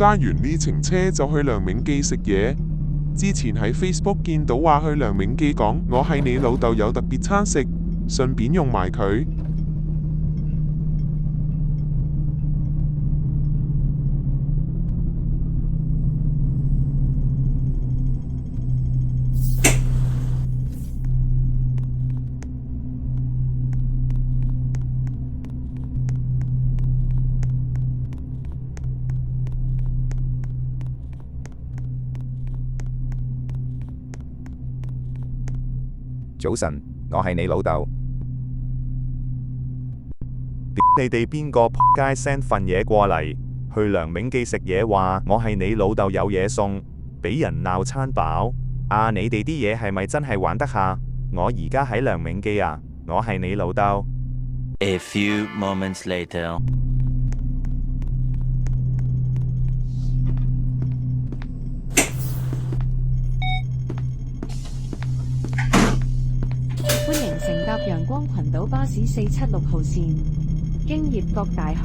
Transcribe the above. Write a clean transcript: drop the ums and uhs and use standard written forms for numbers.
揸完呢程車就去梁銘記食嘢。之前喺 Facebook 見到話去梁銘記講我係你老豆有特別餐食，順便用埋佢。早晨，我係你老豆。你哋邊個仆街 send 份嘢過嚟，去梁銘記食嘢話我係你老豆有嘢送，俾人鬧餐飽。你哋啲嘢係咪真係玩得下？我而家喺梁銘記啊，我係你老豆。A few moments later. 歡迎乘搭陽光群島巴士476號線，經葉國大學。